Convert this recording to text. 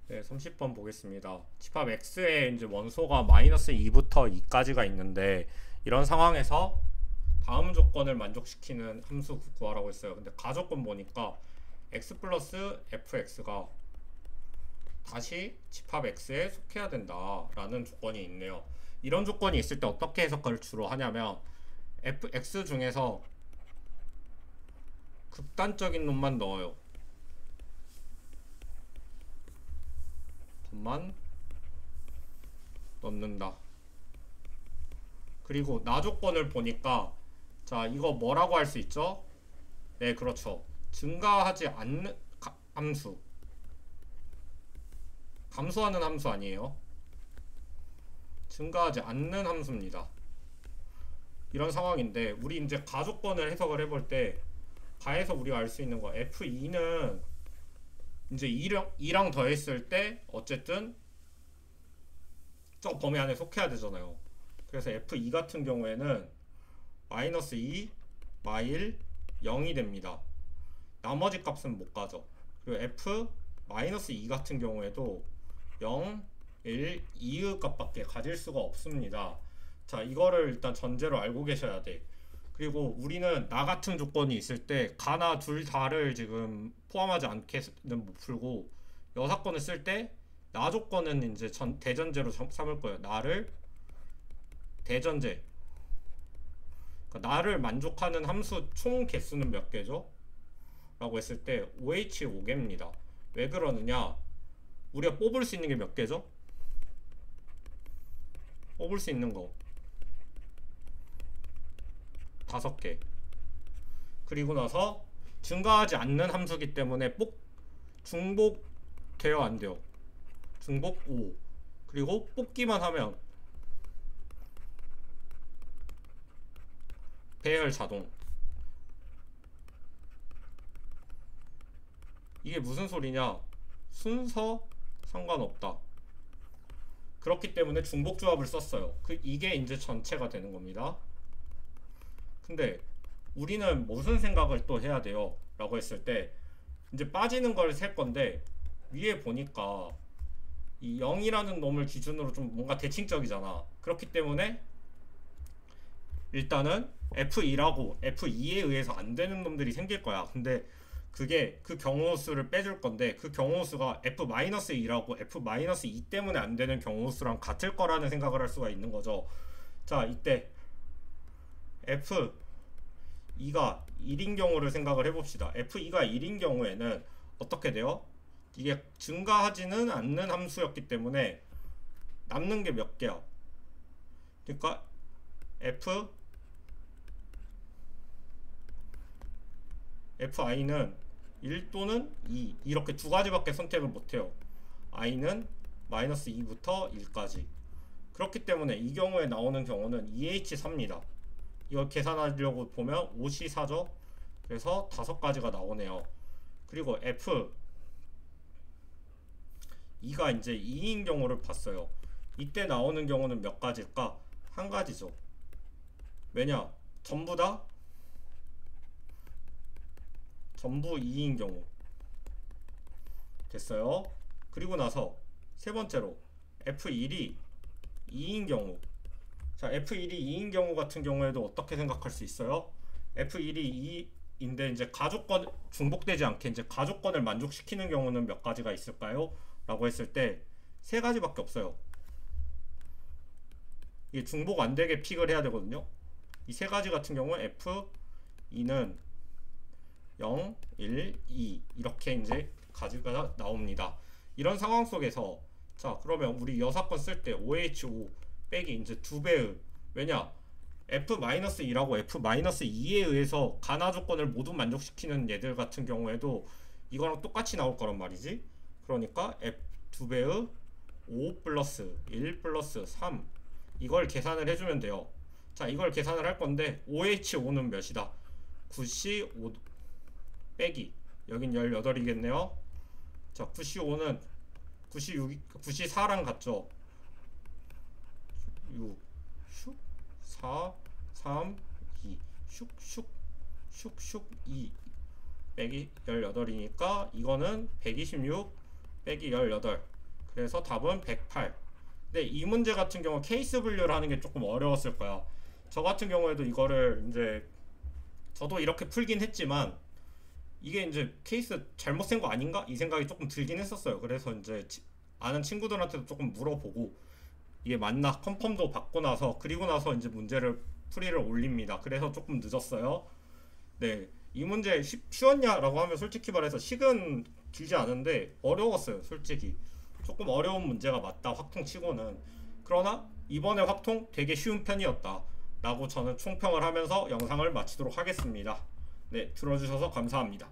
네, 30번 보겠습니다. 집합 x의 이제 원소가 마이너스 2부터 2까지가 있는데 이런 상황에서 다음 조건을 만족시키는 함수 구하라고 했어요. 근데 가조건 보니까 x 플러스 fx가 다시 집합 x에 속해야 된다라는 조건이 있네요. 이런 조건이 있을 때 어떻게 해석을 주로 하냐면 fx 중에서 극단적인 놈만 넣어요. 만 넣는다. 그리고 나 조건을 보니까 자 이거 뭐라고 할 수 있죠? 네, 그렇죠. 증가하지 않는 함수, 감소하는 함수 아니에요. 증가하지 않는 함수입니다. 이런 상황인데 우리 이제 가조건을 해석을 해볼 때 가에서 우리가 알 수 있는 거 F2는 이제 2랑 더했을 때 어쨌든 저 범위 안에 속해야 되잖아요. 그래서 F2 같은 경우에는 마이너스 2, 마일 0이 됩니다. 나머지 값은 못 가죠. 그리고 F 마이너스 2 같은 경우에도 0, 1, 2의 값밖에 가질 수가 없습니다. 자, 이거를 일단 전제로 알고 계셔야 돼. 그리고 우리는 나 같은 조건이 있을 때 가나 둘 다를 지금 포함하지 않게는 못 풀고 여사건을 쓸 때 나 조건은 이제 대전제로 삼을 거예요. 나를 대전제. 그러니까 나를 만족하는 함수 총 개수는 몇 개죠? 라고 했을 때 OH 5개입니다. 왜 그러느냐? 우리가 뽑을 수 있는 게 몇 개죠? 뽑을 수 있는 거 5개. 그리고 나서 증가하지 않는 함수기 때문에 중복 돼요, 안 돼요? 중복 5. 그리고 뽑기만 하면 배열 자동. 이게 무슨 소리냐? 순서 상관없다. 그렇기 때문에 중복 조합을 썼어요. 이게 이제 전체가 되는 겁니다. 근데 우리는 무슨 생각을 또 해야 돼요? 라고 했을 때 이제 빠지는 걸 셀 건데 위에 보니까 이 0이라는 놈을 기준으로 좀 뭔가 대칭적이잖아. 그렇기 때문에 일단은 F2라고 F2에 의해서 안 되는 놈들이 생길 거야. 근데 그게 그 경우 수를 빼줄 건데 그 경우 수가 F-2라고 F-2 때문에 안 되는 경우 수랑 같을 거라는 생각을 할 수가 있는 거죠. 자, 이때 F2가 1인 경우를 생각을 해봅시다. F2가 1인 경우에는 어떻게 돼요? 이게 증가하지는 않는 함수였기 때문에 남는 게 몇 개야? 그러니까 Fi는 1 또는 2 이렇게 두 가지밖에 선택을 못해요. i는 마이너스 2부터 1까지. 그렇기 때문에 이 경우에 나오는 경우는 EH4입니다. 이걸 계산하려고 보면 5C4죠. 그래서 5가지가 나오네요. 그리고 F2가 이제 2인 경우를 봤어요. 이때 나오는 경우는 몇 가지일까? 한 가지죠. 왜냐? 전부 2인 경우 됐어요. 그리고 나서 세 번째로 F1이 2인 경우. 자, F1이 2인 경우 같은 경우에도 어떻게 생각할 수 있어요? F1이 2인데 이제 가조건 중복되지 않게 이제 가조건을 만족시키는 경우는 몇 가지가 있을까요? 라고 했을 때 세 가지밖에 없어요. 이게 중복 안 되게 픽을 해야 되거든요. 이 세 가지 같은 경우 F2는 0, 1, 2 이렇게 이제 가지가 나옵니다. 이런 상황 속에서 자, 그러면 우리 여사건 쓸 때 OH5 빼기 이제 2배의 왜냐? F-2라고 F-2에 의해서 가나 조건을 모두 만족시키는 얘들 같은 경우에도 이거랑 똑같이 나올 거란 말이지. 그러니까 F2배의 5 플러스 1 플러스 3 이걸 계산을 해주면 돼요. 자, 이걸 계산을 할 건데 OH5는 몇이다? 9C5 빼기 여긴 18이겠네요. 자, 9C5는 94랑 같죠? 6 슉 4 3 2 슉슉 슉슉 2 빼기 18이니까 이거는 126 빼기 18 그래서 답은 108. 근데 이 문제 같은 경우 케이스 분류를 하는 게 조금 어려웠을 거야. 저 같은 경우에도 이거를 이제 저도 이렇게 풀긴 했지만 이게 이제 케이스 잘못 센 거 아닌가? 이 생각이 조금 들긴 했었어요. 그래서 이제 아는 친구들한테도 조금 물어보고 이게 맞나 컨펌도 받고 나서 그리고 나서 이제 문제를 풀이를 올립니다. 그래서 조금 늦었어요. 네, 이 문제 쉬웠냐라고 하면 솔직히 말해서 식은 길지 않은데 어려웠어요. 솔직히 조금 어려운 문제가 맞다. 확통 치고는. 그러나 이번에 확통 되게 쉬운 편이었다 라고 저는 총평을 하면서 영상을 마치도록 하겠습니다. 네, 들어주셔서 감사합니다.